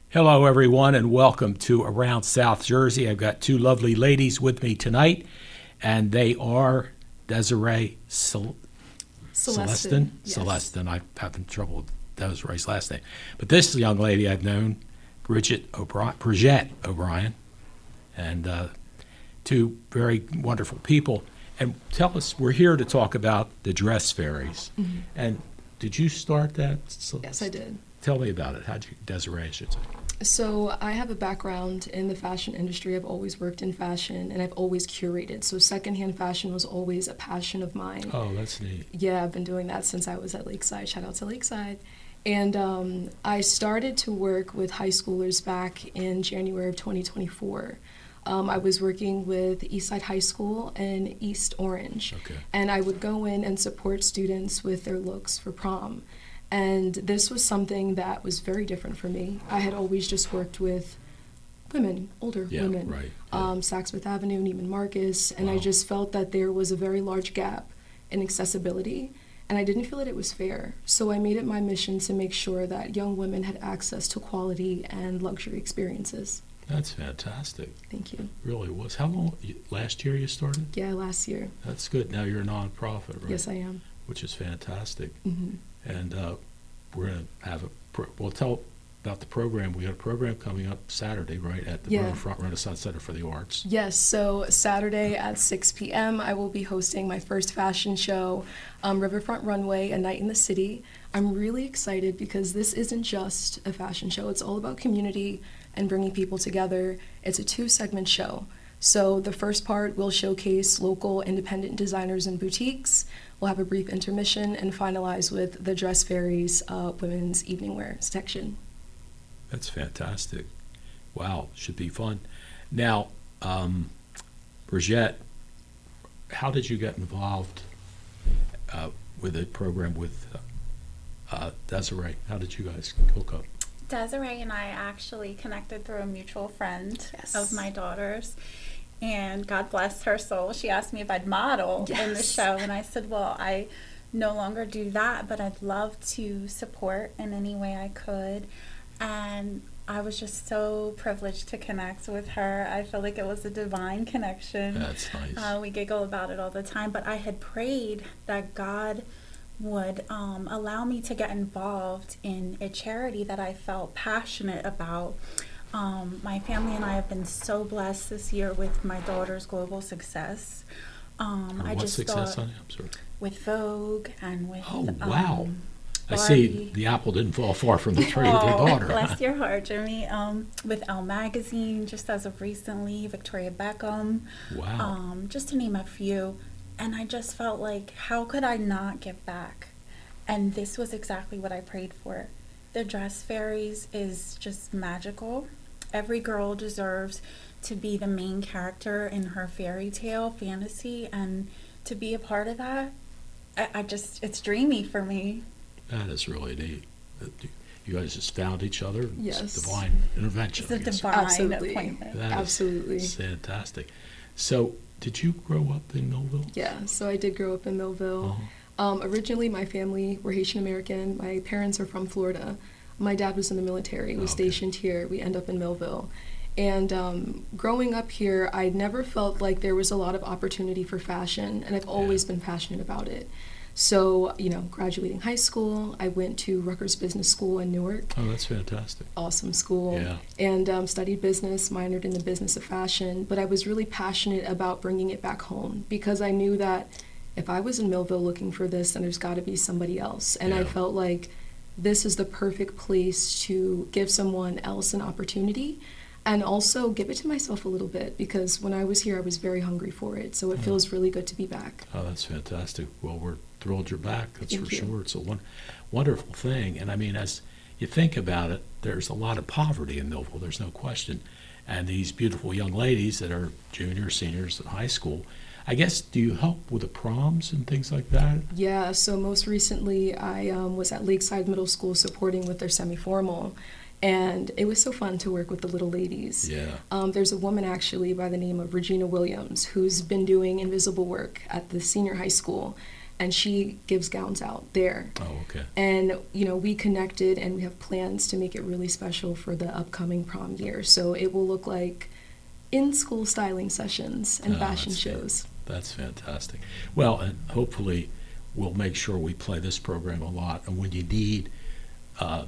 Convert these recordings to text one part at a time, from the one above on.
Hello, everyone, and welcome to Around South Jersey. I've got two lovely ladies with me tonight, and they are Desirée Celestin. Yes. Celestin. I'm having trouble with Desiree's last name. But this young lady I've known, Bridget O'Brien, and two very wonderful people. And tell us, we're here to talk about the Dress Fairies. Mm-hmm. And did you start that? Yes, I did. Tell me about it. Desiree, I should say. So I have a background in the fashion industry. I've always worked in fashion, and I've always curated. So secondhand fashion was always a passion of mine. Oh, that's neat. Yeah, I've been doing that since I was at Lakeside. Shout out to Lakeside. And I started to work with high schoolers back in January of 2024. I was working with Eastside High School in East Orange. Okay. And I would go in and support students with their looks for prom. And this was something that was very different for me. I had always just worked with women, older women, right. Saks Fifth Avenue, Neiman Marcus, and I Wow. just felt that there was a very large gap in accessibility, and I didn't feel that it was fair. So I made it my mission to make sure that young women had access to quality and luxury experiences. That's fantastic. Thank you. Really was. How long? Last year you started? Yeah, last year. That's good. Now you're a nonprofit, right? Yes, I am. Which is fantastic. Hmm. And we're going to have well, tell about the program. We got a program coming up Saturday, right, at the Yeah. Riverfrount Renaissance Center for the Arts. Yes, so Saturday at 6 p.m. I will be hosting my first fashion show, Riverfrount Runway, A Night in the City. I'm really excited because this isn't just a fashion show. It's all about community and bringing people together. It's a 2-segment show. So the first part will showcase local independent designers and boutiques. We'll have a brief intermission and finalize with the Dress Fairies women's evening wear section. That's fantastic. Wow, should be fun. Now, Bridget, how did you get involved with a program with Desiree? How did you guys hook up? Desiree and I actually connected through a mutual friend Yes. of my daughter's, and God bless her soul. She asked me if I'd model in the Yes. show, and I said, well, I no longer do that, but I'd love to support in any way I could. And I was just so privileged to connect with her. I feel like it was a divine connection. That's nice. We giggle about it all the time, but I had prayed that God would allow me to get involved in a charity that I felt passionate about. My family and I have been so blessed this year with my daughter's global success. I what just success, thought honey? I'm sorry. with Vogue and with Oh, wow. I Barbie. see the apple didn't fall far from the tree with your Oh, daughter. bless your heart, Jimmy. With Elle Magazine, just as of recently, Victoria Beckham, Wow. just to name a few. And I just felt like, how could I not give back? And this was exactly what I prayed for. The Dress Fairies is just magical. Every girl deserves to be the main character in her fairy tale fantasy, and to be a part of that, it's dreamy for me. That is really neat. You guys just found each other. It's Yes. divine intervention. It's a I guess. divine Absolutely. appointment. That is Absolutely. fantastic. So, did you grow up in Millville? Yeah, so I did grow up in Millville. Originally, my family were Haitian American. My parents are from Florida. My dad was in the military, was Okay. stationed here. We end up in Millville. And growing up here, I never felt like there was a lot of opportunity for fashion, and I've always been passionate about it. So, graduating high school, I went to Rutgers Business School in Newark. Oh, that's fantastic. Awesome school. Yeah. And studied business, minored in the business of fashion. But I was really passionate about bringing it back home because I knew that if I was in Millville looking for this, then there's got to be somebody else. And I Yeah. felt like this is the perfect place to give someone else an opportunity and also give it to myself a little bit because when I was here, I was very hungry for it. So it feels really good to be back. Oh, that's fantastic. Well, we're thrilled you're back. That's Thank for you. sure. It's a wonderful thing. And I mean, as you think about it, there's a lot of poverty in Millville. There's no question. And these beautiful young ladies that are juniors, seniors in high school, I guess, do you help with the proms and things like that? Yeah, so most recently I was at Lakeside Middle School supporting with their semi-formal. And it was so fun to work with the little ladies. Yeah. There's a woman actually by the name of Regina Williams who's been doing invisible work at the senior high school. and she gives gowns out there. Oh, okay. And, we connected and we have plans to make it really special for the upcoming prom year. So it will look like in-school styling sessions and Oh, fashion that's shows. That's fantastic. Well, and hopefully we'll make sure we play this program a lot. And when you need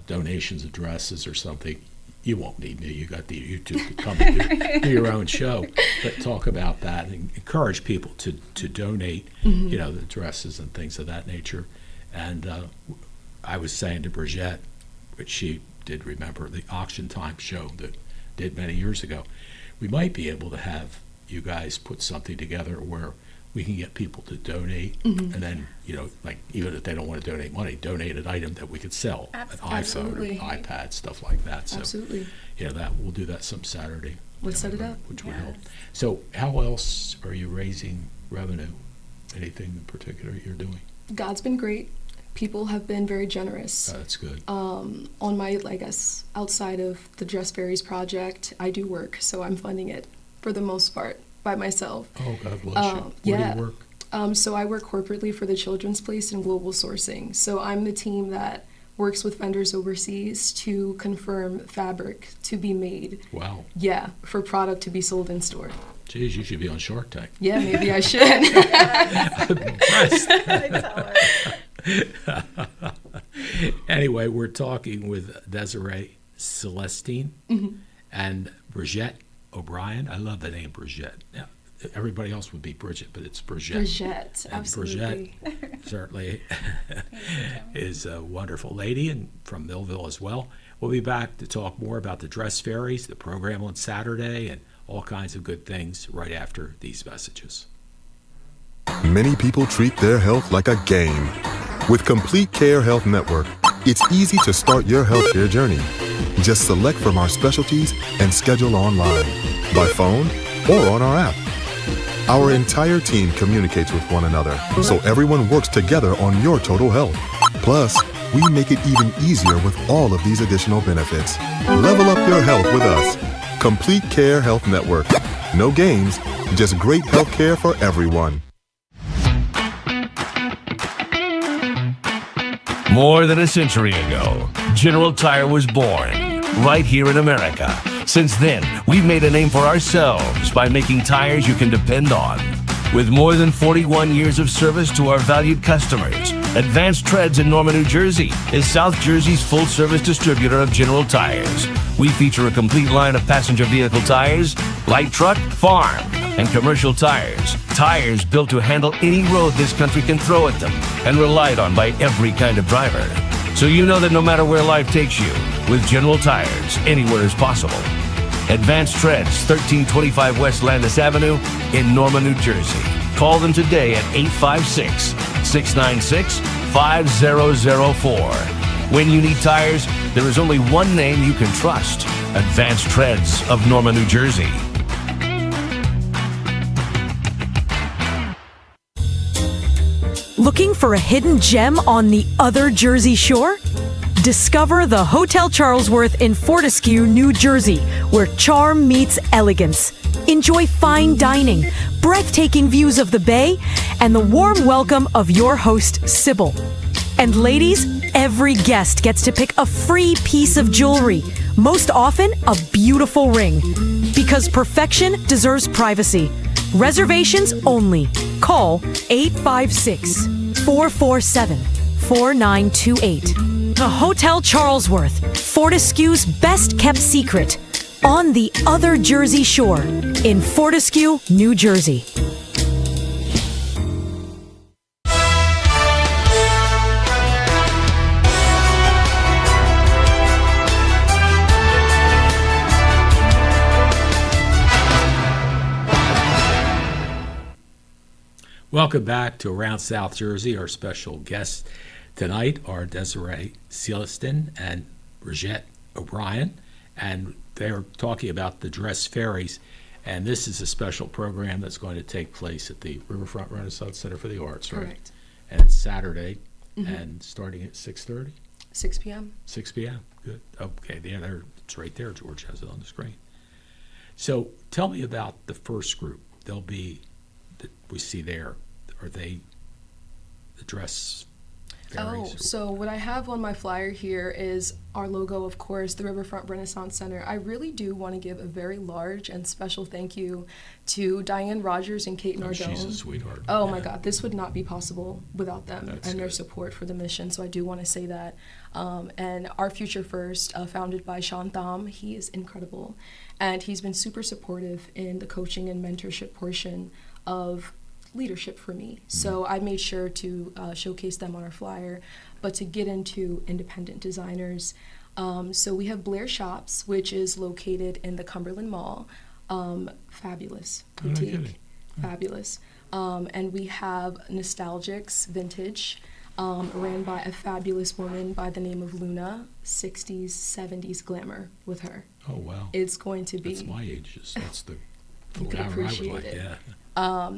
donations of dresses or something, you won't need me. You got the YouTube to come and do your own show. But talk about that and encourage people to donate, the dresses and things of that nature. And I was saying to Bridget, which she did remember, the auction time show that did many years ago, we might be able to have you guys put something together where we can get people to donate, and then, like, even if they don't want to donate money, donate an item that we could sell, an iPhone, Absolutely. or an iPad, stuff like that. So, Absolutely. that we'll do that some Saturday. Let's set it up. Which would Yes. help. So how else are you raising revenue? Anything in particular you're doing? God's been great. People have been very generous. That's good. On my, I guess, outside of the Dress Fairies Project, I do work, so I'm funding it for the most part by myself. Oh, God bless you. Where yeah. do you work? So I work corporately for the Children's Place in global sourcing. So I'm the team that works with vendors overseas to confirm fabric to be made. Wow. Yeah, for product to be sold in store. Geez, you should be on Shark Tank. Yeah, maybe I should. I'm impressed. I tell her. Anyway, we're talking with Desirée Celestin and Bridget O'Brien. I love the name Bridget. Yeah, everybody else would be Bridget, but it's Bridget. Bridget, And absolutely. Bridget certainly is a wonderful lady, and from Millville as well. We'll be back to talk more about the Dress Fairies, the program on Saturday, and all kinds of good things right after these messages. Many people treat their health like a game. With Complete Care Health Network, it's easy to start your healthcare journey. Just select from our specialties and schedule online, by phone, or on our app. Our entire team communicates with one another, so everyone works together on your total health. Plus, we make it even easier with all of these additional benefits. Level up your health with us. Complete Care Health Network. No games, just great health care for everyone. More than a century ago, General Tire was born right here in America. Since then, we've made a name for ourselves by making tires you can depend on. With more than 41 years of service to our valued customers, Advanced Treads in Norman, New Jersey is South Jersey's full-service distributor of General Tires. We feature a complete line of passenger vehicle tires, light truck, farm, and commercial tires. Tires built to handle any road this country can throw at them and relied on by every kind of driver. So you know that no matter where life takes you, with General Tires, anywhere is possible. Advanced Treads, 1325 West Landis Avenue in Norman, New Jersey. Call them today at 856-696-5004. When you need tires, there is only one name you can trust. Advanced Treads of Norman, New Jersey. Looking for a hidden gem on the other Jersey Shore? Discover the Hotel Charlesworth in Fortescue, New Jersey, where charm meets elegance. Enjoy fine dining, breathtaking views of the bay, and the warm welcome of your host, Sybil. And ladies, every guest gets to pick a free piece of jewelry, most often a beautiful ring. Because perfection deserves privacy. Reservations only. Call 856-447-4928. The Hotel Charlesworth, Fortescue's best kept secret, on the other Jersey Shore in Fortescue, New Jersey. Welcome back to Around South Jersey. Our special guests tonight are Desirée Celestin and Bridget O'Brien, and they're talking about the Dress Fairies. And this is a special program that's going to take place at the Riverfrount Renaissance Center for the Arts, right? Correct. And it's Saturday, and starting at 6:30? 6 p.m. 6 p.m. Good. Okay, there, it's right there. George has it on the screen. So tell me about the first group. They'll be that we see there. Are they the Dress Oh, Fairies? so what I have on my flyer here is our logo, of course, the Riverfront Renaissance Center. I really do want to give a very large and special thank you to Diane Rogers and Kate Oh, Nardone. she's a sweetheart. Oh my Yeah. God, this would not be possible without them That's and their good. support for the mission. So I do want to say that. And Our Future First, founded by Sean Thom, he is incredible, and he's been super supportive in the coaching and mentorship portion of leadership for me. So I made sure to showcase them on our flyer, but to get into independent designers. So we have Blair Shops, which is located in the Cumberland Mall. Fabulous Oh, no boutique, kidding. fabulous. And we have Nostalgics Vintage, ran by a fabulous woman by the name of Luna. 60s, 70s glamour with her. Oh, wow. It's going to be. That's my age. That's the You could glamour I would appreciate like, it. yeah.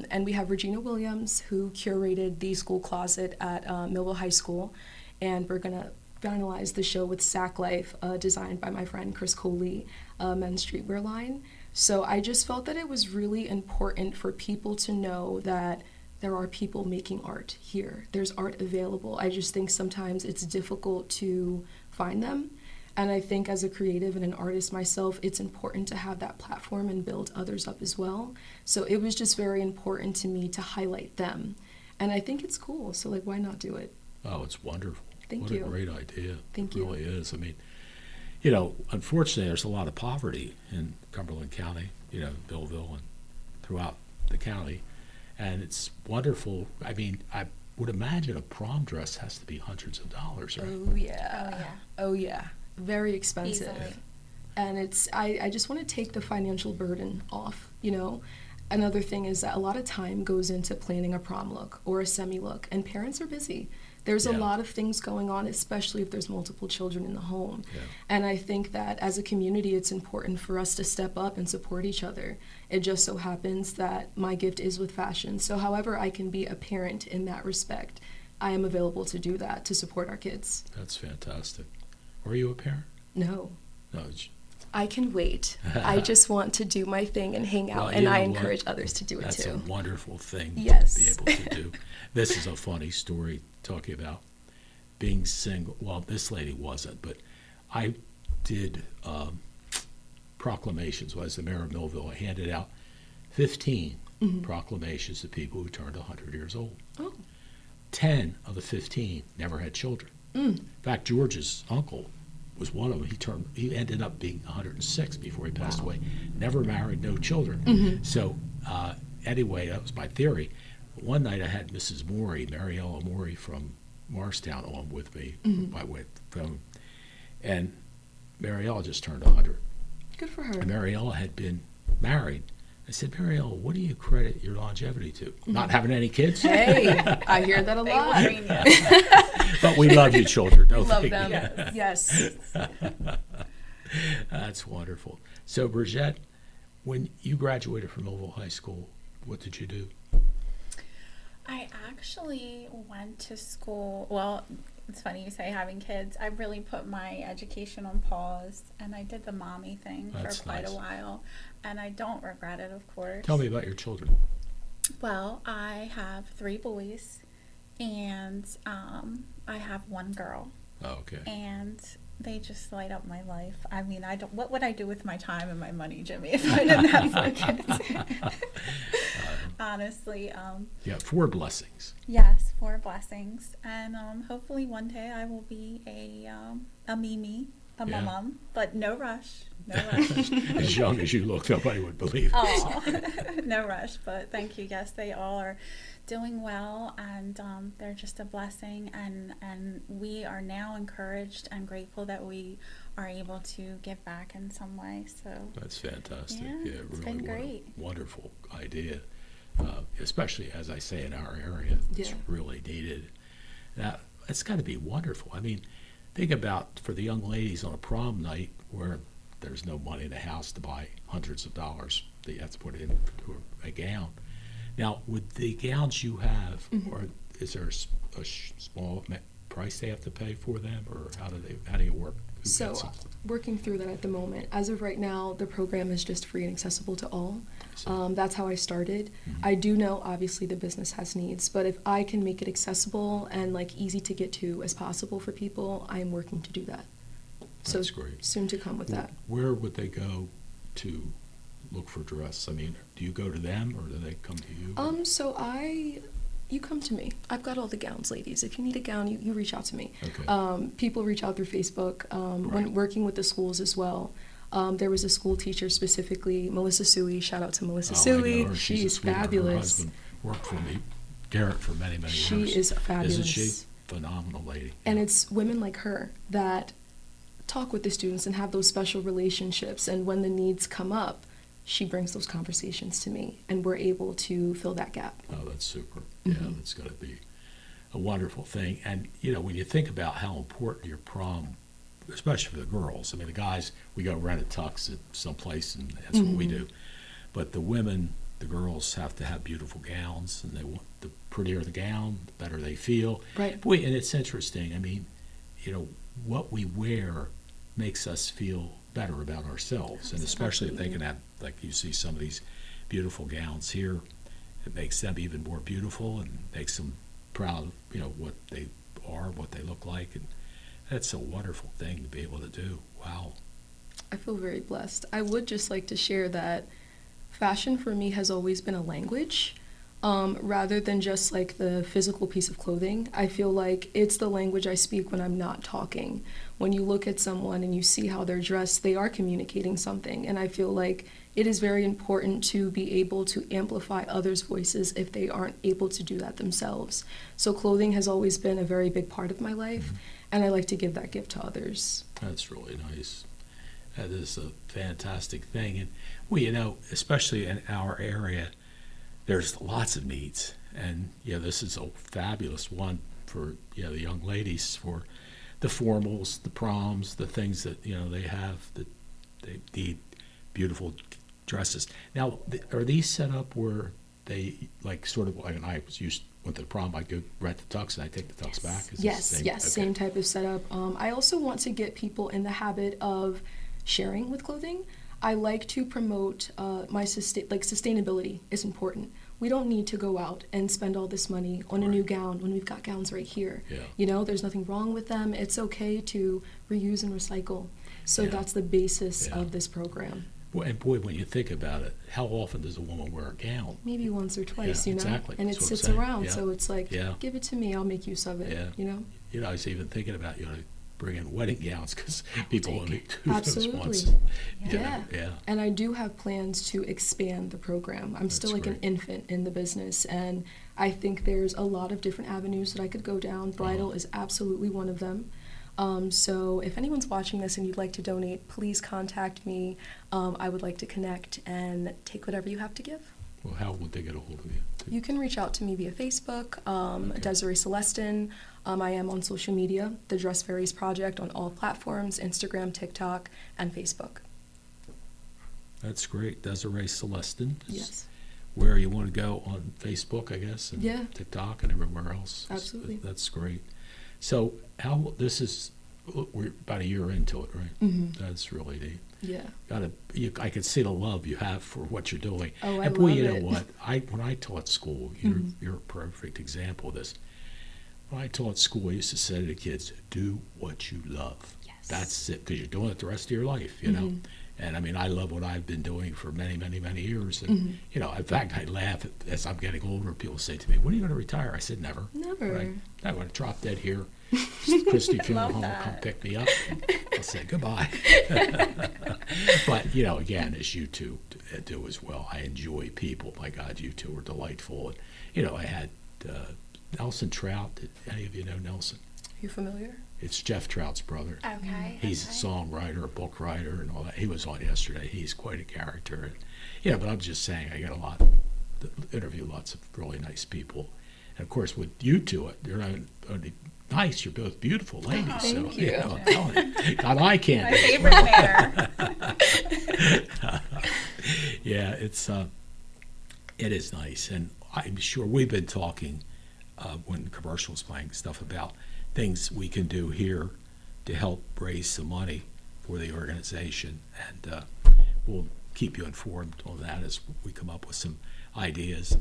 And we have Regina Williams, who curated the school closet at Millville High School. And we're going to finalize the show with Sack Life, designed by my friend Chris Coley, men's streetwear line. So I just felt that it was really important for people to know that there are people making art here. There's art available. I just think sometimes it's difficult to find them. And I think as a creative and an artist myself, it's important to have that platform and build others up as well. So it was just very important to me to highlight them. And I think it's cool, so like, why not do it? Oh, it's wonderful. Thank what you. a great idea. Thank it you. really is. I mean, you know, unfortunately, there's a lot of poverty in Cumberland County, you know, Billville and throughout the county. And it's wonderful. I mean, I would imagine a prom dress has to be hundreds of dollars, right? Oh yeah. Oh yeah. Very expensive. Easily. And it's I just want to take the financial burden off, you know. Another thing is that a lot of time goes into planning a prom look or a semi look, and parents are busy. There's a Yeah. lot of things going on, especially if there's multiple children in the home. Yeah. And I think that as a community, it's important for us to step up and support each other. It just so happens that my gift is with fashion. So however I can be a parent in that respect, I am available to do that, to support our kids. That's fantastic. Were you a parent? No, No. It's, I can wait. I just want to do my thing and hang out, Well, and you I know what? encourage others to do it that's too. a wonderful thing Yes. to be able to do. This is a funny story talking about being single. Well, this lady wasn't, but I did proclamations. When I was the mayor of Millville, I handed out 15 proclamations to people who turned 100 years old. Oh. 10 of the 15 never had children. In fact, George's uncle was one of them. He ended up being 106 before he passed away. Never married, no children. So anyway, that was my theory. One night I had Mrs. Morey, Mariella Morey from Morristown, on with me by way of phone. And Mariella just turned 100. Good for her. And Mariella had been married. I said, Mariella, what do you credit your longevity to? Not having any kids? Hey, I hear that a They lot. worry you. But we love you, children. Don't Love think- them. Yes. That's wonderful. So, Bridget, when you graduated from Millville High School, what did you do? I actually went to school. Well, it's funny you say having kids. I really put my education on pause, and I did the mommy thing That's for quite nice. a while, and I don't regret it, of course. Tell me about your children. Well, I have 3 boys, and I have 1 girl, Oh, okay. and they just light up my life. I mean, I don't. What would I do with my time and my money, Jimmy, if I didn't have 4 kids? Honestly, Yeah, 4 blessings. yes, 4 blessings, and hopefully one day I will be a Mimi, a Yeah. mom, but no rush, no rush. As young as you look, nobody would believe it. Oh, no rush, but thank you. Yes, they all are doing well, and they're just a blessing, and we are now encouraged and grateful that we are able to give back in some way. So That's fantastic. Yeah, Yeah, it's really been what a great. wonderful idea. Especially, as I say, in our area, it's Yeah. really needed. Now, it's got to be wonderful. I mean, think about for the young ladies on a prom night where there's no money in the house to buy hundreds of dollars that you have to put into a gown. Now, with the gowns you have, or is there a small price they have to pay for them, or how do you work? Who So gets them? working through that at the moment. As of right now, the program is just free and accessible to all. That's how I started. I do know, obviously, the business has needs, but if I can make it accessible and like easy to get to as possible for people, I am working to do that. So That's great. soon to come with that. Where would they go to look for dress? I mean, do you go to them or do they come to you? You come to me. I've got all the gowns, ladies. If you need a gown, you reach out to me. Okay. People reach out through Facebook. When working with the schools as well. There was a school teacher specifically, Melissa Suey. Shout out to Melissa Oh, I know Suey. her. She's a She's sweetheart. Her fabulous. husband worked for me, Garrett, for many, many She years. is fabulous. Isn't she? Phenomenal lady. And it's women like her that talk with the students and have those special relationships. And when the needs come up, she brings those conversations to me, and we're able to fill that gap. Oh, that's super. Yeah, that's got to be a wonderful thing. And, you know, when you think about how important your prom, especially for the girls, I mean, the guys, we go rent a tux at someplace, and that's what we do. But the women, the girls have to have beautiful gowns, and they want, the prettier the gown, the better they feel. Right. Boy, and it's interesting. I mean, you know, what we wear makes us feel better about ourselves, and especially if they can have, like you see some of these beautiful gowns here, it makes them even more beautiful and makes them proud of, you know, what they are, what they look like, and that's a wonderful thing to be able to do. Wow. I feel very blessed. I would just like to share that fashion for me has always been a language. Rather than just like the physical piece of clothing. I feel like it's the language I speak when I'm not talking. When you look at someone and you see how they're dressed, they are communicating something. And I feel like it is very important to be able to amplify others' voices if they aren't able to do that themselves. So clothing has always been a very big part of my life, and I like to give that gift to others. That's really nice. That is a fantastic thing. And, well, you know, especially in our area, there's lots of needs, and this is a fabulous one for the young ladies, for the formals, the proms, the things that they have, that they need beautiful dresses. Now, are these set up where they like sort of like, and I went to the prom, I go rent the tux and I take the tux back? Is it Yes, the same? yes, Okay. same type of setup. I also want to get people in the habit of sharing with clothing. I like to promote sustainability is important. We don't need to go out and spend all this money on a new gown when we've got gowns right here. Yeah. There's nothing wrong with them. It's okay to reuse and recycle. So Yeah. that's the basis Yeah. of this program. Well, and boy, when you think about it, how often does a woman wear a gown? Maybe once or twice, Yeah, exactly. And it That's what I'm sits saying. around. Yeah. So it's like, Yeah. give it to me. I'll make use of it. Yeah. I was even thinking about bringing wedding gowns because people only do Absolutely. those once. Yeah. Yeah. And I do have plans to expand the program. I'm still That's like an great. infant in the business, and I think there's a lot of different avenues that I could go down. Bridal is absolutely one of them. So if anyone's watching this and you'd like to donate, please contact me. I would like to connect and take whatever you have to give. Well, how would they get a hold of you? You can reach out to me via Facebook, Desirée Celestin. I am on social media, the Dress Fairies Project on all platforms, Instagram, TikTok, and Facebook. That's great. Desirée Celestin is Yes. where you want to go on Facebook, I guess, and Yeah. TikTok and everywhere else. Absolutely. That's great. So we're about a year into it, right? Mm-hmm. That's really neat. Yeah. I can see the love you have for what you're doing. Oh, I and boy, love you know it. what? When I taught school, you're a perfect example of this. When I taught school, I used to say to the kids, "Do what you love." Yes. That's it, because you're doing it the rest of your life, you know. And I mean, I love what I've been doing for many, many, many years. And in fact, I laugh as I'm getting older. People say to me, "When are you going to retire?" I said, "Never." Never. Right? I'm going to drop dead here. Christy Funeral Home will come pick me up. I'll say goodbye. But again, as you two do as well, I enjoy people. My God, you two are delightful. And I had Nelson Trout. Did any of you know Nelson? You familiar? It's Jeff Trout's brother. Okay. He's a songwriter, a book writer, and all that. He was on yesterday. He's quite a character. And, but I'm just saying, I got to interview lots of really nice people. And of course, with you two, you're not only nice, you're both beautiful ladies. Thank so, you. I'm telling you, got eye My candy. favorite mayor. Yeah, it is nice. And I'm sure we've been talking when commercials playing stuff about things we can do here to help raise some money for the organization, and we'll keep you informed on that as we come up with some ideas.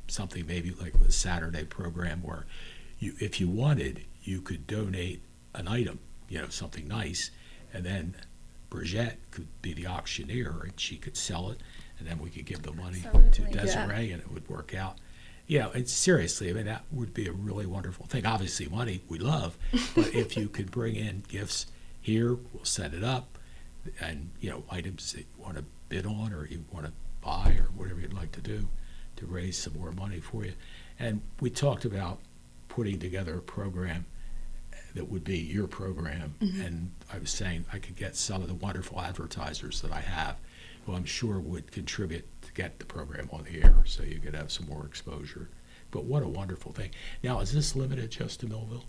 Something maybe like a Saturday program where if you wanted, you could donate an item, something nice, and then Bridget could be the auctioneer and she could sell it, and then we could give the money to Absolutely. Desiree, and it would work out. And seriously, I mean, that would be a really wonderful thing. Obviously, money we love, but if you could bring in gifts here, we'll set it up, and items that you want to bid on or you want to buy or whatever you'd like to do to raise some more money for you. And we talked about putting together a program that would be your program, and I was saying I could get some of the wonderful advertisers that I have, who I'm sure would contribute to get the program on the air, so you could have some more exposure. But what a wonderful thing. Now, is this limited just to Millville?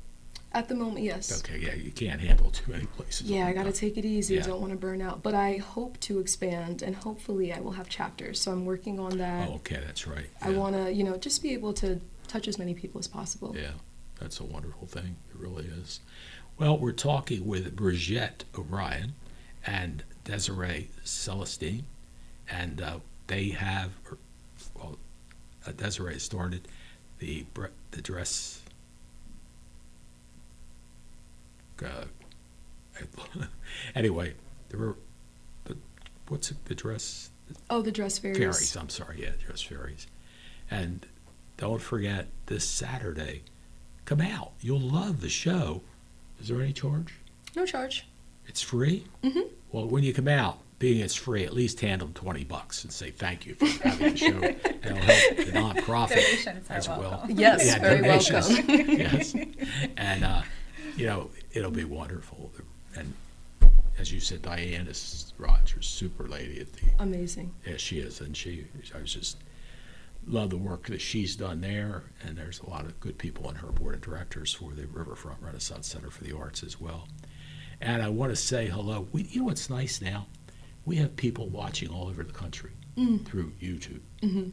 At the moment, yes. Okay, yeah, you can't handle too many places. Yeah, all I the got to time. take it easy. Yeah. I don't want to burn out. But I hope to expand, and hopefully I will have chapters. So I'm working on that. Oh, okay, that's right. I Yeah. want to, just be able to touch as many people as possible. Yeah, that's a wonderful thing. It really is. Well, we're talking with Bridget O'Brien and Desirée Celestin, and they have, Desirée started the dress. Anyway, what's it, the dress? Oh, the Dress Fairies. Fairies, I'm sorry, yeah, Dress Fairies. And don't forget, this Saturday, come out. You'll love the show. Is there any charge? No charge. It's free? Mm-hmm. Well, when you come out, being it's free, at least hand them $20 and say thank you for having the show. It'll help the nonprofit Donations are as well. welcome. Yes, Yeah, very donations. welcome. Yes. And, it'll be wonderful. And as you said, Diane is Rogers, super lady at the Amazing. Yeah, she is, and I was just love the work that she's done there, and there's a lot of good people on her board of directors for the Riverfrount Renaissance Center for the Arts as well. And I want to say hello. You know what's nice now? We have people watching all over the country through YouTube. Mm-hmm.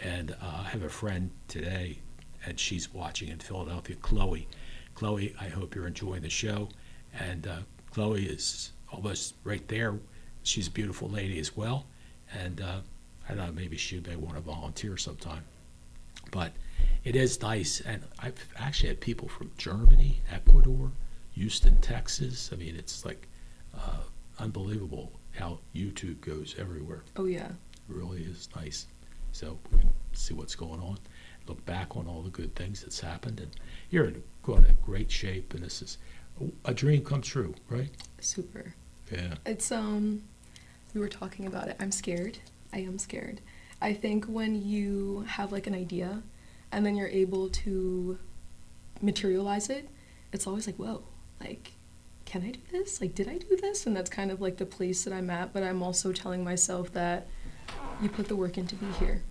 And I have a friend today, and she's watching in Philadelphia, Chloe. Chloe, I hope you're enjoying the show. And Chloe is almost right there. She's a beautiful lady as well. And I don't know, maybe she may want to volunteer sometime. But it is nice. And I've actually had people from Germany, Ecuador, Houston, Texas. I mean, it's like unbelievable how YouTube goes everywhere. Oh, yeah. It really is nice. So we can see what's going on, look back on all the good things that's happened. And you're in great shape. And this is a dream come true, right? Super. Yeah. It's, we were talking about it. I'm scared. I am scared. I think when you have like an idea and then you're able to materialize it, it's always like, whoa, like, can I do this? Like, did I do this? And that's kind of like the place that I'm at. But I'm also telling myself that you put the work in to be here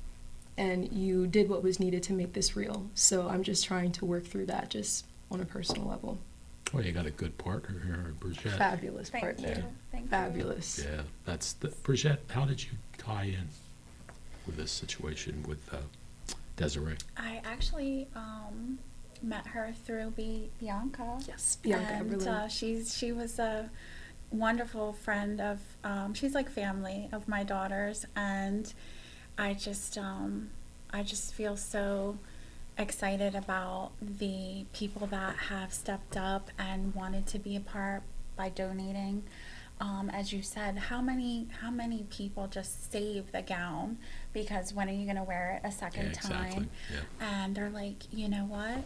and you did what was needed to make this real. So I'm just trying to work through that just on a personal level. Well, you got a good partner here, Bridget. Fabulous Thank partner. you. Thank you. Fabulous. Yeah, that's the Bridget. How did you tie in with this situation with Desiree? I actually met her through Bianca. Yes, Bianca and Eberlin. she was a wonderful friend of she's like family of my daughter's, and I just feel so excited about the people that have stepped up and wanted to be a part by donating. As you said, how many people just save the gown because when are you going to wear it a second exactly. time? Yeah. And they're like, you know what?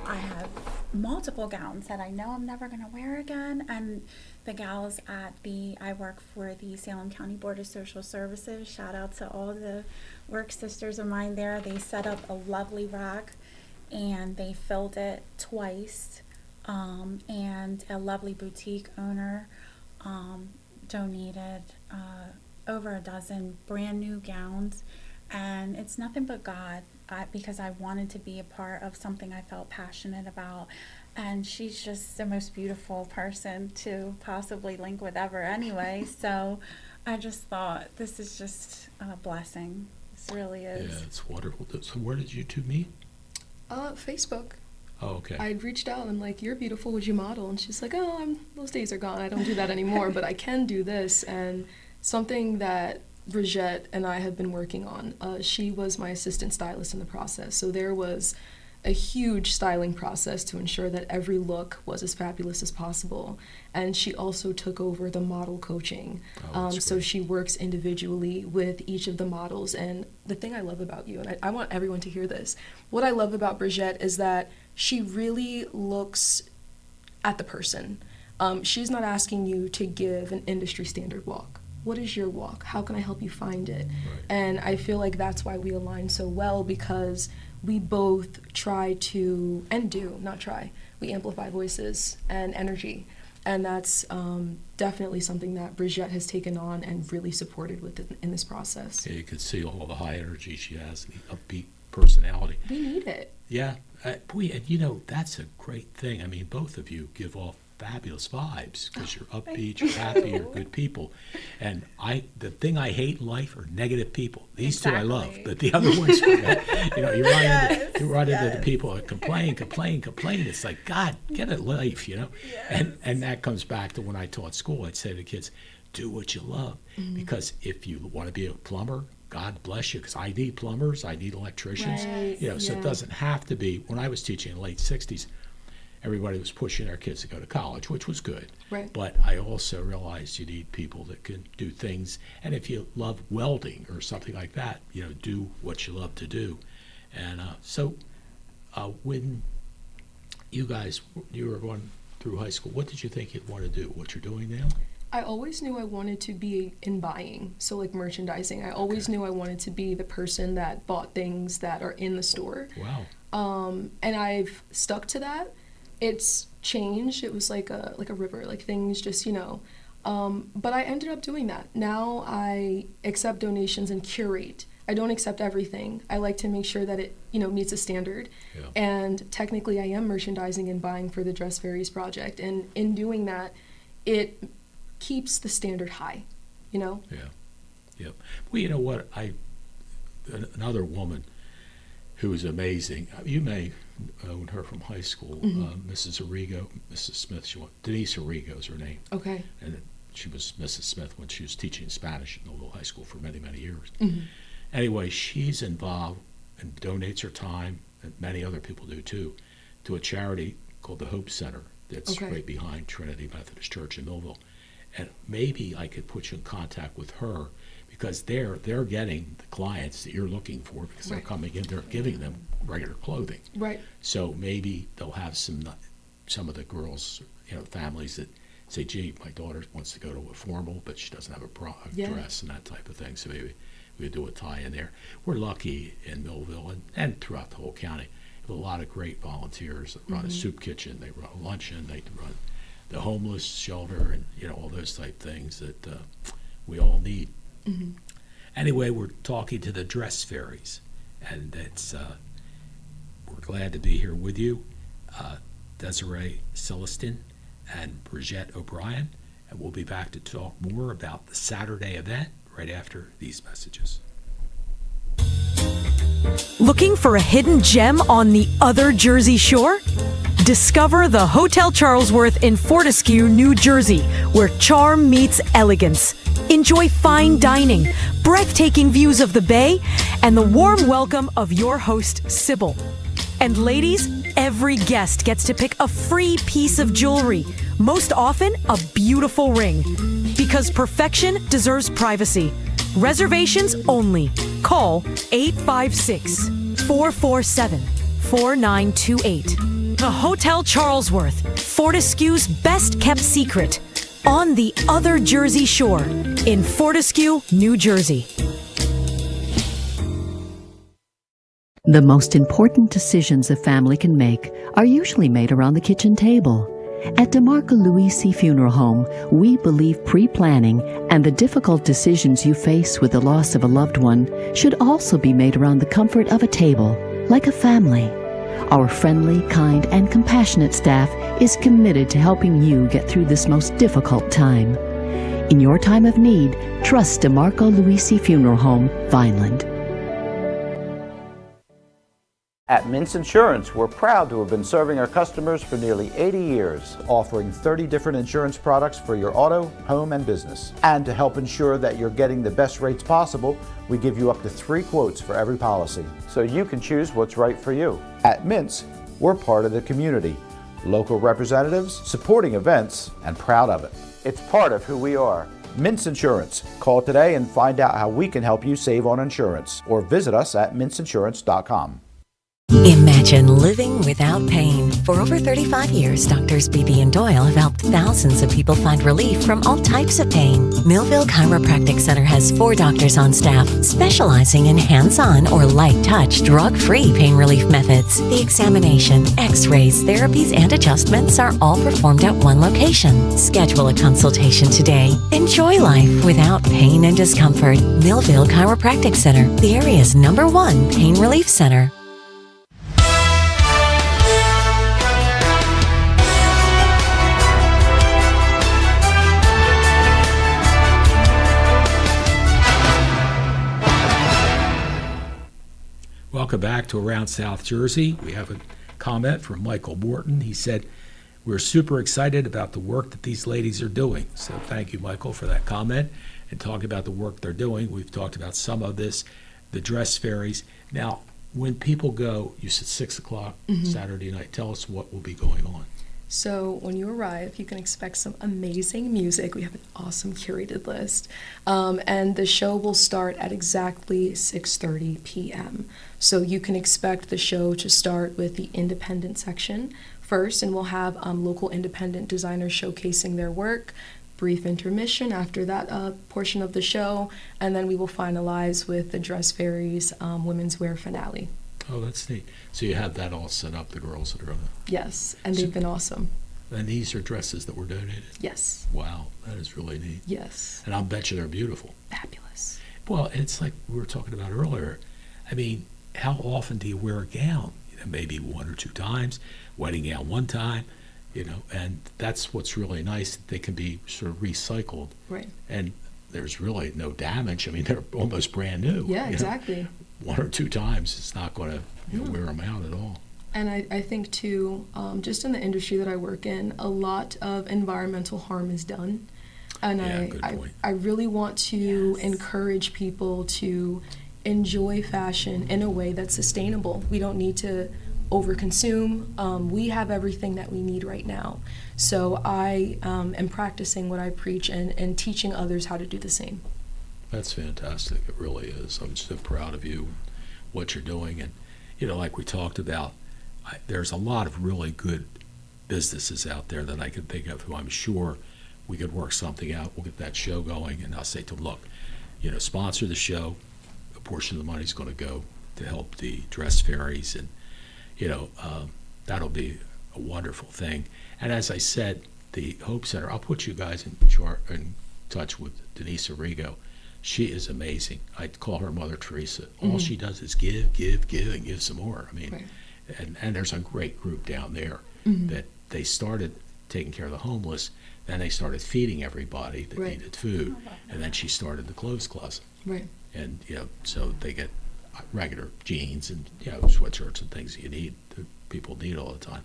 I have multiple gowns that I know I'm never going to wear again. And the gals I work for the Salem County Board of Social Services. Shout out to all the work sisters of mine there. They set up a lovely rack and they filled it twice. And a lovely boutique owner donated over a dozen brand new gowns. And it's nothing but God, because I wanted to be a part of something I felt passionate about. And she's just the most beautiful person to possibly link with ever anyway. So I just thought this is just a blessing. This really is. Yeah, it's wonderful. So where did you two meet? Facebook. Oh, okay. I'd reached out and I'm like, you're beautiful, would you model? And she's like, oh, those days are gone. I don't do that anymore, but I can do this. And something that Brigitte and I have been working on, she was my assistant stylist in the process. So there was a huge styling process to ensure that every look was as fabulous as possible. And she also took over the model coaching. So she works individually with each of the models. And the thing I love about you, and I want everyone to hear this, what I love about Brigitte is that she really looks at the person. She's not asking you to give an industry standard walk. What is your walk? How can I help you find it? Right. And I feel like that's why we align so well, because we both try to, and do, not try, we amplify voices and energy. And that's definitely something that Brigitte has taken on and really supported in this process. Yeah, you can see all the high energy she has, the upbeat personality. We need it. Yeah. Boy, and that's a great thing. I mean, both of you give off fabulous vibes because you're upbeat, you're happy, you're good people. And the thing I hate in life are negative people. These two I love, but the other ones, you run into the people that complain. It's like, God, get a life, Yes. And that comes back to when I taught school. I'd say to the kids, do what you love, because if you want to be a plumber, God bless you, because I need plumbers, I need electricians. Right. So it doesn't have to be. When I was teaching in the late 60s, everybody was pushing their kids to go to college, which was good. Right. But I also realized you need people that can do things. And if you love welding or something like that, do what you love to do. And so when you were going through high school, what did you think you'd want to do? What you're doing now? I always knew I wanted to be in buying, so like merchandising. I always knew I wanted to be the person that bought things that are in the store. Wow. And I've stuck to that. It's changed. It was like a river, like things just, but I ended up doing that. Now I accept donations and curate. I don't accept everything. I like to make sure that it, meets a standard. Yeah. And technically I am merchandising and buying for the Dress Fairies Project. And in doing that, it keeps the standard high, Yeah. Yep. Well, you know what? Another woman who is amazing. You may know her from high school, Mrs. Smith. Denise Arrigo is her name. Okay. And she was Mrs. Smith when she was teaching Spanish at Noble High School for many, many years. Mm-hmm. Anyway, she's involved and donates her time, and many other people do too, to a charity called the Hope Center that's right behind Trinity Methodist Church in Millville. And maybe I could put you in contact with her, because they're getting the clients that you're looking for, because they're coming in, they're giving them regular clothing. Right. So maybe they'll have some of the girls, families that say, gee, my daughter wants to go to a formal, but she doesn't have a dress and that type of thing. So maybe we could do a tie in there. We're lucky in Millville and throughout the whole county. We have a lot of great volunteers that run a soup kitchen, they run a luncheon, they run the homeless shelter, and all those type things that we all need. Mm-hmm. Anyway, we're talking to the Dress Fairies, and we're glad to be here with you, Desirée Celestin and Brigitte O'Brien, and we'll be back to talk more about the Saturday event right after these messages. Looking for a hidden gem on the other Jersey Shore? Discover the Hotel Charlesworth in Fortescue, New Jersey, where charm meets elegance. Enjoy fine dining, breathtaking views of the bay, and the warm welcome of your host, Sybil. And ladies, every guest gets to pick a free piece of jewelry, most often a beautiful ring. Because perfection deserves privacy. Reservations only. Call 856-447-4928. The Hotel Charlesworth, Fortescue's best kept secret, on the other Jersey Shore in Fortescue, New Jersey. The most important decisions a family can make are usually made around the kitchen table. At DeMarco Luisi Funeral Home, we believe pre-planning and the difficult decisions you face with the loss of a loved one should also be made around the comfort of a table, like a family. Our friendly, kind, and compassionate staff is committed to helping you get through this most difficult time. In your time of need, trust DeMarco Luisi Funeral Home, Vineland. At Mintz Insurance, we're proud to have been serving our customers for nearly 80 years, offering 30 different insurance products for your auto, home, and business. And to help ensure that you're getting the best rates possible, we give you up to 3 quotes for every policy, so you can choose what's right for you. At Mintz, we're part of the community, local representatives, supporting events, and proud of it. It's part of who we are. Mintz Insurance. Call today and find out how we can help you save on insurance, or visit us at mintzinsurance.com. Imagine living without pain. For over 35 years, Doctors Beebe and Doyle have helped thousands of people find relief from all types of pain. Millville Chiropractic Center has 4 doctors on staff specializing in hands-on or light-touch, drug-free pain relief methods. The examination, x-rays, therapies, and adjustments are all performed at one location. Schedule a consultation today. Enjoy life without pain and discomfort. Millville Chiropractic Center, the area's #1 pain relief center. Welcome back to Around South Jersey. We have a comment from Michael Morton. He said, we're super excited about the work that these ladies are doing. So thank you, Michael, for that comment and talking about the work they're doing. We've talked about some of this, the Dress Fairies. Now, when people go, you said 6 o'clock Saturday night. Tell us what will be going on. So when you arrive, you can expect some amazing music. We have an awesome curated list. And the show will start at exactly 6:30 p.m. So you can expect the show to start with the independent section first, and we'll have local independent designers showcasing their work, brief intermission after that portion of the show, and then we will finalize with the Dress Fairies women's wear finale. Oh, that's neat. So you have that all set up, the girls that are on the... Yes, and they've been awesome. And these are dresses that were donated? Yes. Wow, that is really neat. Yes. And I'll bet you they're beautiful. Fabulous. Well, it's like we were talking about earlier. I mean, how often do you wear a gown? You know, maybe 1 or 2 times, wedding gown 1 time, you know, and that's what's really nice. They can be sort of recycled. Right. And there's really no damage. I mean, they're almost brand new. Yeah, exactly. Know? 1 or 2 times, it's not going to wear them out at all. And I think, too, just in the industry that I work in, a lot of environmental harm is done. And I really want to encourage people to enjoy fashion in a way that's sustainable. We don't need to overconsume. We have everything that we need right now. So I am practicing what I preach and teaching others how to do the same. That's fantastic. It really is. I'm so proud of you, what you're doing. And, you know, like we talked about, there's a lot of really good businesses out there that I can think of who I'm sure we could work something out. We'll get that show going, and I'll say to them, look, you know, sponsor the show. A portion of the money's going to go to help the Dress Fairies, and, you know, that'll be a wonderful thing. And as I said, the Hope Center, I'll put you guys in touch with Denise Arrigo. She is amazing. I call her Mother Teresa. All she does is give, give, give, and give some more. I mean, and there's a great group down there that they started taking care of the homeless. Then they started feeding everybody that needed food. And then she started the clothes closet. Right. And, you know, so they get regular jeans and, you know, sweatshirts and things you need, that people need all the time.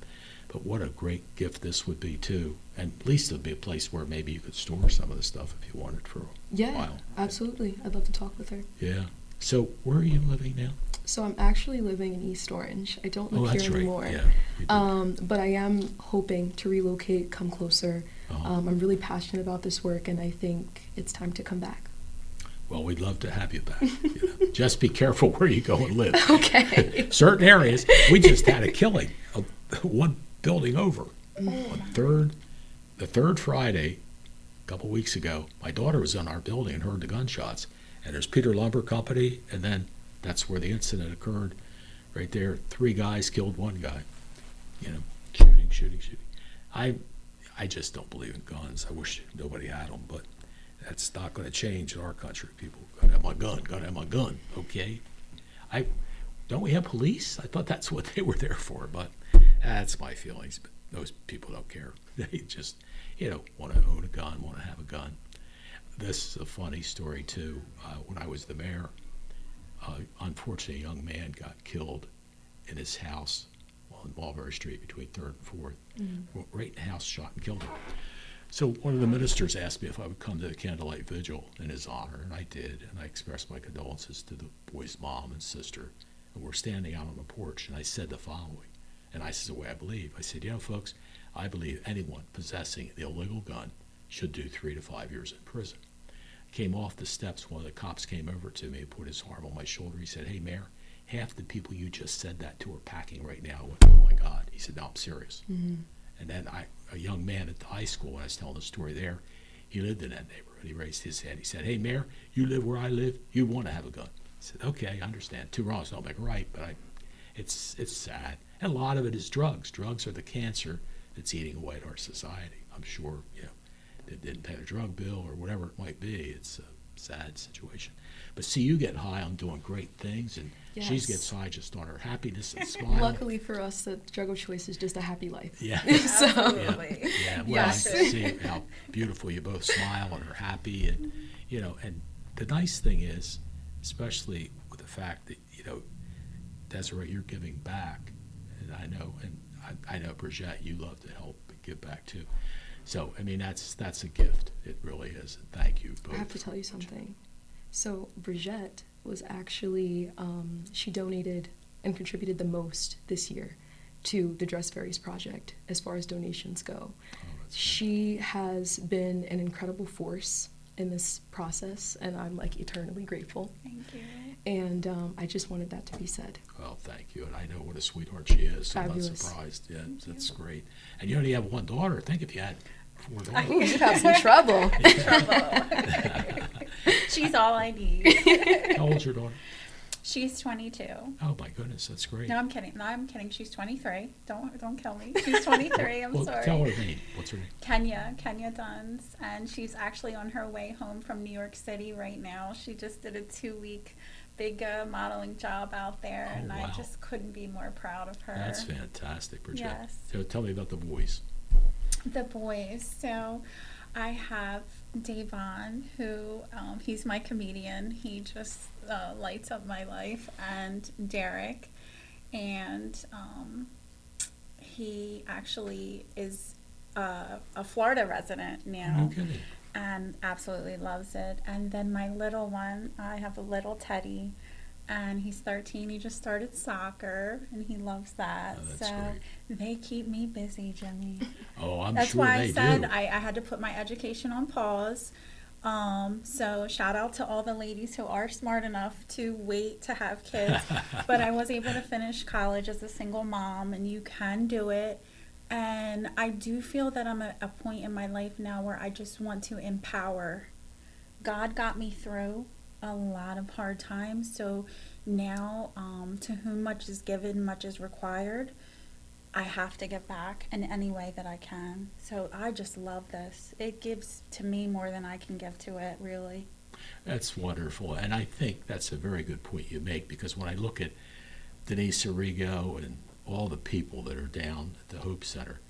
But what a great gift this would be, too. And at least it would be a place where maybe you could store some of the stuff if you wanted for a while. Yeah, absolutely. I'd love to talk with her. Yeah. So where are you living now? So I'm actually living in East Orange. I don't live here anymore. Yeah, but I am hoping to relocate, come closer. I'm really passionate about this work, and I think it's time to come back. Well, we'd love to have you back. You know. Just be careful where you go and live. Okay. Certain areas. We just had a killing of one building over. The third Friday, a couple weeks ago, my daughter was in our building and heard the gunshots. And there's Peter Lumber Company, and then that's where the incident occurred. Right there, 3 guys killed 1 guy. You know, shooting. I just don't believe in guns. I wish nobody had them, but that's not going to change in our country. People gotta have my gun, okay? Don't we have police? I thought that's what they were there for, but that's my feelings. But those people don't care. They just, you know, want to own a gun, want to have a gun. This is a funny story, too. When I was the mayor, unfortunately, a young man got killed in his house on Mulberry Street between 3rd and 4th. Right in the house, shot and killed him. So one of the ministers asked me if I would come to the candlelight vigil in his honor, and I did, and I expressed my condolences to the boy's mom and sister. And we're standing out on the porch, and I said the following, and I said the way I believe. I said, folks, I believe anyone possessing the illegal gun should do 3 to 5 years in prison. Came off the steps, one of the cops came over to me and put his arm on my shoulder. He said, "Hey, Mayor, half the people you just said that to are packing right now." I went, "Oh my God." He said, "No, I'm serious." And then a young man at the high school, when I was telling the story there, he lived in that neighborhood. He raised his head. He said, "Hey, Mayor, you live where I live. You want to have a gun." I said, "Okay, I understand. 2 wrongs don't make a right," but it's sad. And a lot of it is drugs. Drugs are the cancer that's eating away at our society. I'm sure, they didn't pay their drug bill or whatever it might be. It's a sad situation. But see, you get high on doing great things, and she Yes. gets high just on her happiness and smile. Luckily for us, the drug of choice is just a happy life. Yeah. So, Absolutely. Yeah, well, Yes. I see how beautiful you both smile and are happy, and and the nice thing is, especially with the fact that Desiree, you're giving back, and I know Bridget, you love to help and give back too. So I mean, that's a gift. It really is. And thank you both. I have to tell you something. So Bridget was actually, she donated and contributed the most this year to the Dress Fairies Project as far as donations go. She has been an incredible force in this process, and I'm like eternally grateful. Thank you. And I just wanted that to be said. Well, thank you, and I know what a sweetheart she is. So I'm not Fabulous. surprised. Yeah, that's great. And you only have one daughter. Think if you had 4 daughters. Ooh, you'd have some trouble. She's all I need. How old's your daughter? She's 22. Oh my goodness, that's great. No, I'm kidding. No, I'm kidding. She's 23. Don't kill me. She's 23. I'm Well, sorry. tell her name. What's her name? Kenya Duns, and she's actually on her way home from New York City right now. She just did a 2-week big modeling job out there, Oh, and wow. I just couldn't be more proud of her. That's fantastic, Bridget. Yes. So tell me about the boys. The boys. So I have Davon, who he's my comedian. He just lights up my life, and Derek, and he actually is a Florida resident now. No kidding. And absolutely loves it. And then my little one, I have a little Teddy, and he's 13. He just started soccer, and he loves that. Oh, that's so great. they keep me busy, Jimmy. Oh, I'm That's sure why they I said do. I had to put my education on pause. So shout out to all the ladies who are smart enough to wait to have kids. But I was able to finish college as a single mom, and you can do it. And I do feel that I'm at a point in my life now where I just want to empower. God got me through a lot of hard times. So now, to whom much is given, much is required. I have to give back in any way that I can. So I just love this. It gives to me more than I can give to it, really. That's wonderful. And I think that's a very good point you make, because when I look at Denise Arrigo and all the people that are down at the Hope Center,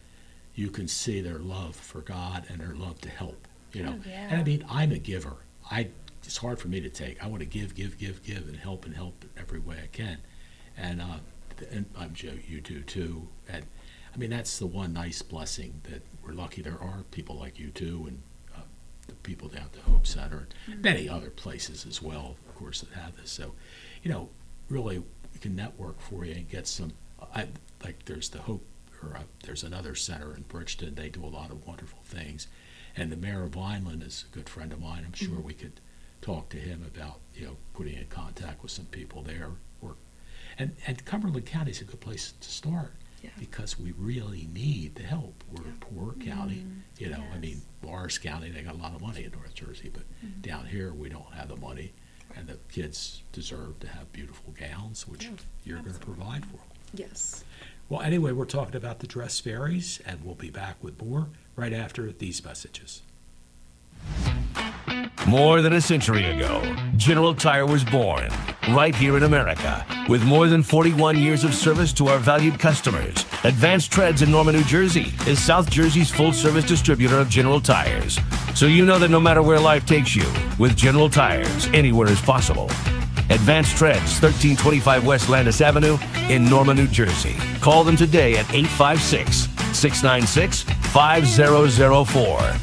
you can see their love for God and their love to help, yeah. And I mean, I'm a giver. It's hard for me to take. I want to give, and help in every way I can. And I'm Joe, you do too. And I mean, that's the one nice blessing, that we're lucky there are people like you too, and the people down at the Hope Center, and many other places as well, of course, that have this. So, really, we can network for you and get some. Like there's the Hope, or there's another center in Bridgeton. They do a lot of wonderful things, and the mayor of Vineland is a good friend of mine. I'm sure we could talk to him about putting in contact with some people there. And Cumberland County is a good place to start, because we really need the help. We're a poor county, I mean, Morris County, they got a lot of money in North Jersey, but down here we don't have the money, and the kids deserve to have beautiful gowns, which you're going to provide for them. Yes. Well, anyway, we're talking about the Dress Fairies, and we'll be back with more right after these messages. More than a century ago, General Tire was born right here in America. With more than 41 years of service to our valued customers, Advanced Treads in Norman, New Jersey is South Jersey's full-service distributor of General Tires. So you know that no matter where life takes you, with General Tires, anywhere is possible. Advanced Treads, 1325 West Landis Avenue in Norma, New Jersey. Call them today at 856-696-5004.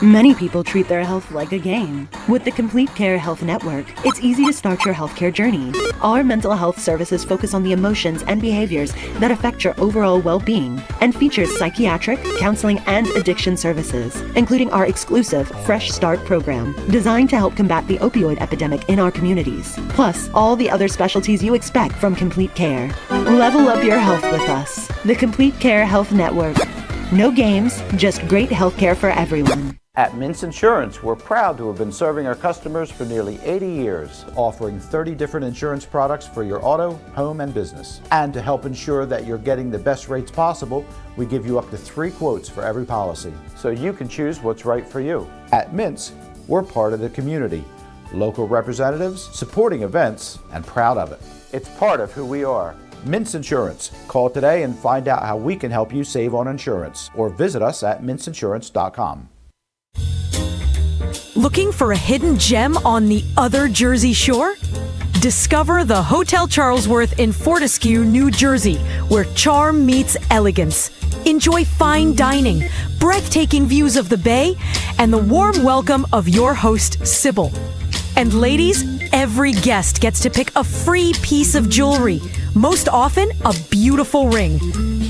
Many people treat their health like a game. With the Complete Care Health Network, it's easy to start your healthcare journey. Our mental health services focus on the emotions and behaviors that affect your overall well-being and features psychiatric, counseling, and addiction services, including our exclusive Fresh Start program, designed to help combat the opioid epidemic in our communities, plus all the other specialties you expect from Complete Care. Level up your health with us. The Complete Care Health Network. No games, just great healthcare for everyone. At Mintz Insurance, we're proud to have been serving our customers for nearly 80 years, offering 30 different insurance products for your auto, home, and business. And to help ensure that you're getting the best rates possible, we give you up to 3 quotes for every policy, so you can choose what's right for you. At Mintz, we're part of the community, local representatives, supporting events, and proud of it. It's part of who we are. Mintz Insurance. Call today and find out how we can help you save on insurance, or visit us at mintzinsurance.com. Looking for a hidden gem on the other Jersey Shore? Discover the Hotel Charlesworth in Fortescue, New Jersey, where charm meets elegance. Enjoy fine dining, breathtaking views of the bay, and the warm welcome of your host, Sybil. And ladies, every guest gets to pick a free piece of jewelry, most often a beautiful ring.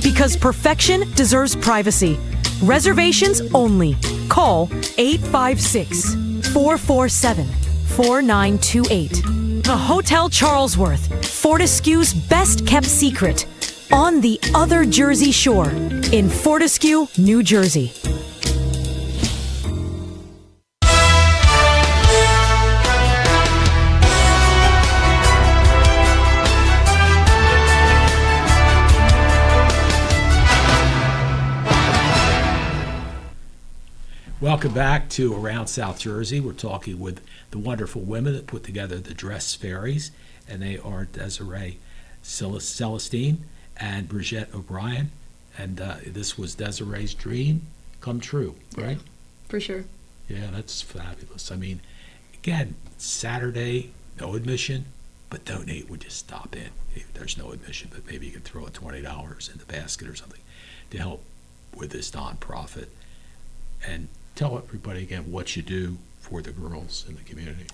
Because perfection deserves privacy. Reservations only. Call 856-447-4928. The Hotel Charlesworth, Fortescue's best kept secret, on the other Jersey Shore in Fortescue, New Jersey. Welcome back to Around South Jersey. We're talking with the wonderful women that put together the Dress Fairies, and they are Desirée Celestin and Bridget O'Brien. And this was Desiree's dream come true, right? Yeah, for sure. Yeah, that's fabulous. I mean, again, Saturday, no admission, but donate when you stop in. There's no admission, but maybe you can throw a $20 in the basket or something to help with this nonprofit. And tell everybody again what you do for the girls in the community.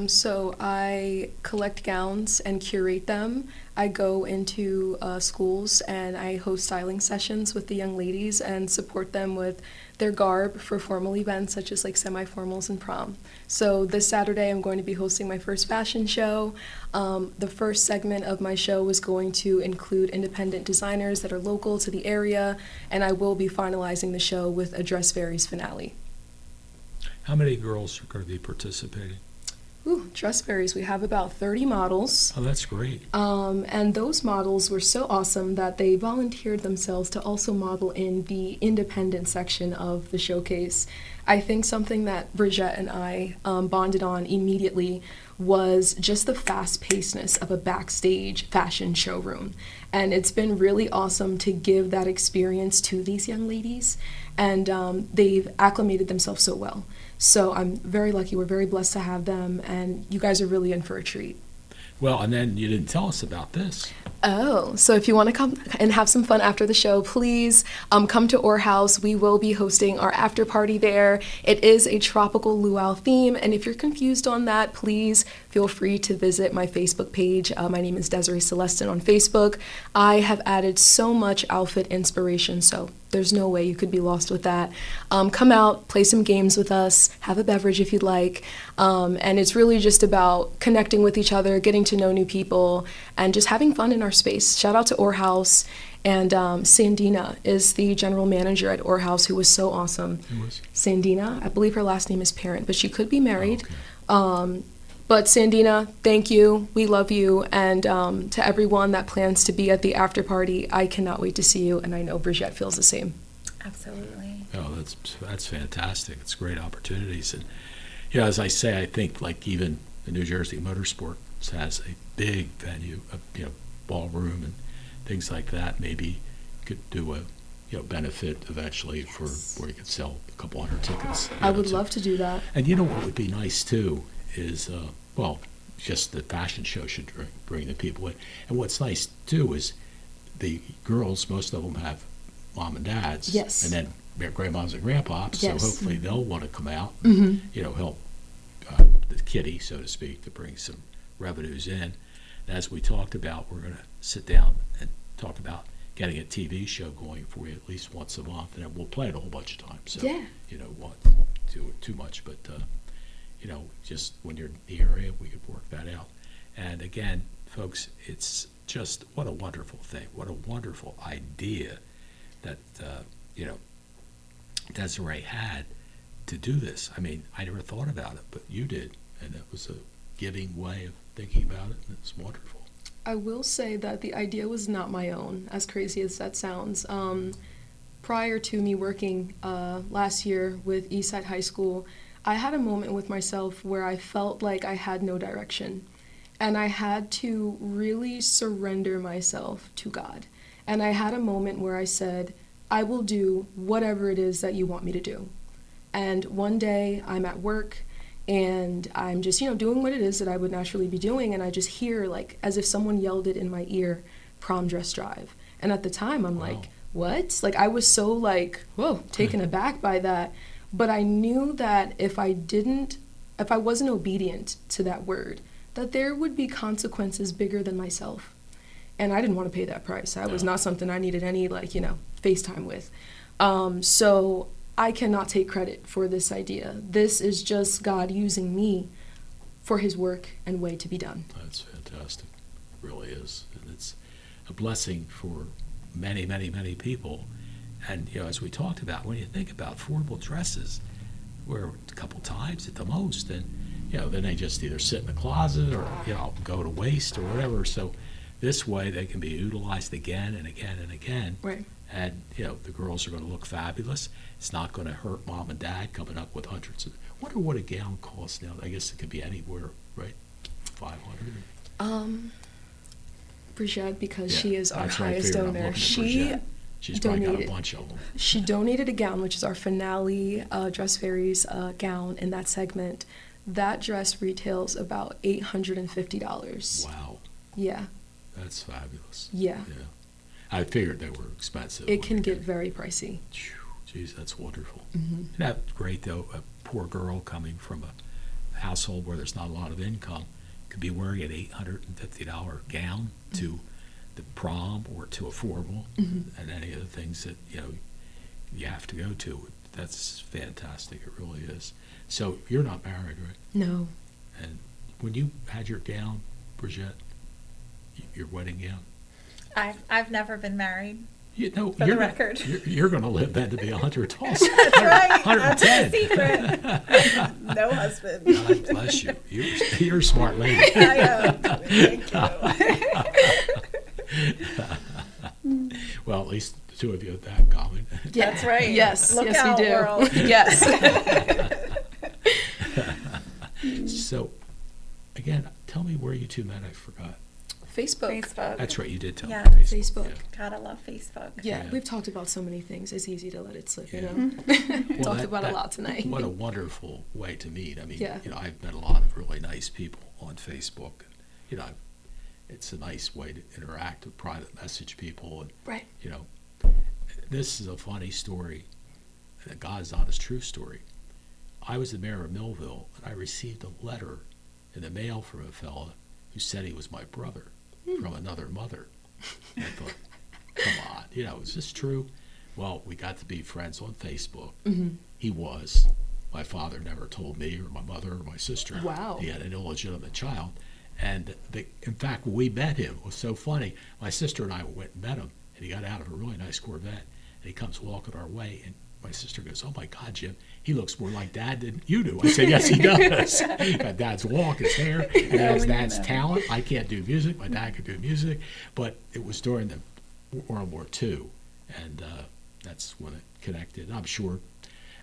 So I collect gowns and curate them. I go into schools and I host styling sessions with the young ladies and support them with their garb for formal events such as like semi-formals and prom. So this Saturday I'm going to be hosting my first fashion show. The first segment of my show is going to include independent designers that are local to the area, and I will be finalizing the show with a Dress Fairies finale. How many girls are going to be participating? Ooh, Dress Fairies, we have about 30 models. Oh, that's great. And those models were so awesome that they volunteered themselves to also model in the independent section of the showcase. I think something that Bridget and I bonded on immediately was just the fast-pacedness of a backstage fashion showroom. And it's been really awesome to give that experience to these young ladies, and they've acclimated themselves so well. So I'm very lucky. We're very blessed to have them, and you guys are really in for a treat. Well, and then you didn't tell us about this. Oh, so if you want to come and have some fun after the show, please come to Orr House. We will be hosting our after party there. It is a tropical luau theme, and if you're confused on that, please feel free to visit my Facebook page. My name is Desirée Celestin on Facebook. I have added so much outfit inspiration, so there's no way you could be lost with that. Come out, play some games with us, have a beverage if you'd like, and it's really just about connecting with each other, getting to know new people, and just having fun in our space. Shout out to Orr House, and Sandina is the general manager at Orr House, who was so awesome. Who was? Sandina, I believe her last name is Parent, but she could be married. Oh, okay. But Sandina, thank you. We love you. And to everyone that plans to be at the after party, I cannot wait to see you. And I know Bridget feels the same. Absolutely. Oh, that's fantastic. It's great opportunities. And yeah, as I say, I think like even the New Jersey Motorsports has a big venue, ballroom and things like that. Maybe you could do a benefit eventually for where you could sell a couple hundred tickets. I would love to do that. And you know what would be nice too is, well, just the fashion show should bring the people in. And what's nice, too, is the girls, most of them have mom and dads. Yes. And then their grandmoms and grandpops, so Yes. hopefully they'll want to come out, help the kitty, so to speak, to bring some revenues in. And as we talked about, we're going to sit down and talk about getting a TV show going for you at least once a month, and then we'll play it a whole bunch of times. So, Yeah. won't do it too much, but, just when you're in the area, we could work that out. And again, folks, it's just what a wonderful thing, what a wonderful idea that, Desiree had to do this. I mean, I never thought about it, but you did, and it was a giving way of thinking about it, and it's wonderful. I will say that the idea was not my own, as crazy as that sounds. Prior to me working last year with Eastside High School, I had a moment with myself where I felt like I had no direction. And I had to really surrender myself to God. And I had a moment where I said, I will do whatever it is that you want me to do. And one day I'm at work and I'm just, doing what it is that I would naturally be doing. And I just hear, like, as if someone yelled it in my ear, prom dress drive. And at the time I'm like, what? Like, I was so whoa, taken aback by that. But I knew that if I wasn't obedient to that word, that there would be consequences bigger than myself. And I didn't want to pay that price. That was not something I needed any, FaceTime with. So I cannot take credit for this idea. This is just God using me for his work and way to be done. That's fantastic. It really is. And it's a blessing for many, many, many people. And, as we talked about, when you think about affordable dresses, wear a couple times at the most, and, then they just either sit in the closet or, go to waste or whatever. So this way they can be utilized again and again and again. Right. And, the girls are going to look fabulous. It's not going to hurt mom and dad coming up with hundreds of. I wonder what a gown costs now. I guess it could be anywhere, right? 500. Brigitte, because Yeah, she is our that's what I highest figured. I'm donor. looking at She Brigitte. She's probably got a donated. bunch of them. She donated a gown, which is our finale Dress Fairies gown in that segment. That dress retails about $850. Wow, Yeah, that's fabulous. yeah. Yeah, I figured they were expensive. It can get very pricey. Geez, that's wonderful. That's great, though. A poor girl coming from a household where there's not a lot of income could be wearing an $850 gown to the prom or to a formal and any of the things that you have to go to. That's fantastic. It really is. So you're not married, right? No. And when you had your gown, Brigitte, your wedding gown, I've never been married. for the record. You're going to live then to be 100 also. That's right. 110. That's the secret. No husband. God bless you. You're a smart lady. I am. Thank you. Well, at least the two of you have that common. That's right. Yes, Look yes, out, we do. world. Yes. So, again, tell me where you two met. I forgot. Facebook. Facebook. That's right, you did tell Yeah. me. Facebook. Yeah. Gotta love Facebook. Yeah, Yeah. we've talked about so many things. It's easy to let it slip, Yeah. Talked Well, about a lot tonight. What a wonderful way to meet. I mean, Yeah. I've met a lot of really nice people on Facebook. It's a nice way to interact with private message people. And, Right. this is a funny story. God's honest true story. I was the mayor of Millville, and I received a letter in the mail from a fella who said he was my brother from another mother. And I thought, come on, is this true? Well, we got to be friends on Facebook. He was. My father never told me or my mother or my sister. Wow. He had an illegitimate child. And in fact, when we met him, it was so funny. My sister and I went and met him, and he got out of a really nice Corvette, and he comes walking our way, and my sister goes, "Oh my God, Jim, he looks more like Dad than you do." I said, "Yes, he does." He got Dad's walk, his hair, and he has Dad's talent. I can't do music. My dad could do music, but it was during the World War II, and that's when it connected. And I'm sure.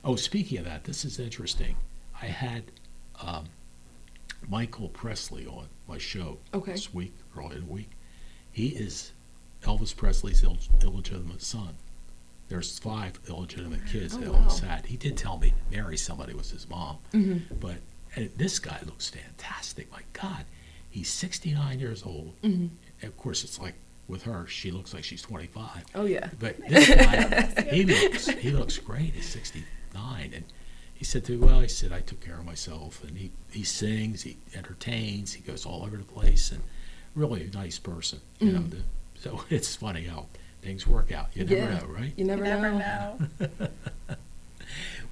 Oh, speaking of that, this is interesting. I had Michael Presley on my show this week, early in the week. He is Elvis Presley's illegitimate son. There's 5 illegitimate kids that Elvis had. He did tell me Mary somebody was his mom, but And this guy looks fantastic. My God, he's 69 years old. And of course, it's like with her, she looks like she's 25. Oh yeah. But this guy, he looks great. He's 69. And he said to me, well, he said, I took care of myself. And he sings, he entertains, he goes all over the place, and really a nice person. You know, so it's funny how things work out. You never know, right? You never know.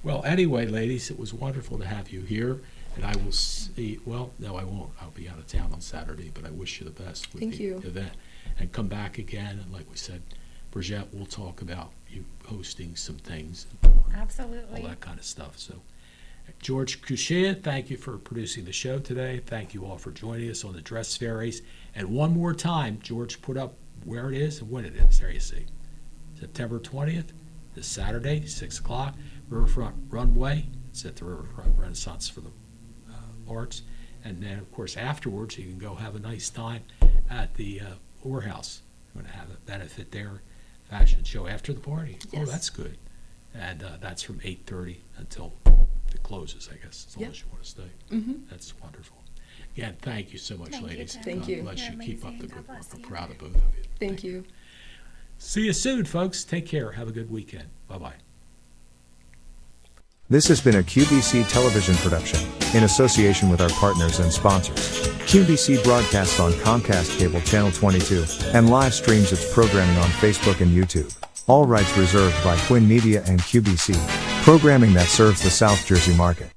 Well, anyway, ladies, it was wonderful to have you here. And I will see, well, no, I won't. I'll be out of town on Saturday, but I wish you the best with Thank the you. event. And come back again. And like we said, Bridget, we'll talk about you hosting some things. Absolutely. All that kind of stuff. So, George Couchea, thank you for producing the show today. Thank you all for joining us on the Dress Fairies. And one more time, George put up where it is and when it is. There you see. September 20th, this Saturday, 6 o'clock, Riverfrount Runway. It's at the Riverfront Renaissance for the Arts. And then, of course, afterwards, you can go have a nice time at the Orr House. I'm going to have a benefit there, fashion show after the party. Yes. Oh, that's good. And that's from 8:30 until it closes, I guess, as long as you want to stay. That's wonderful. Again, thank you so much, Thank you, ladies. Tim. Thank God you. bless You're you. Keep up the amazing. good God work. bless I'm you. proud of both of you. Thank you. See you soon, folks. Take care. Have a good weekend. Bye-bye. This has been a QBC television production, in association with our partners and sponsors. QBC broadcasts on Comcast Cable Channel 22, and live streams its programming on Facebook and YouTube. All rights reserved by Quinn Media and QBC. Programming that serves the South Jersey market.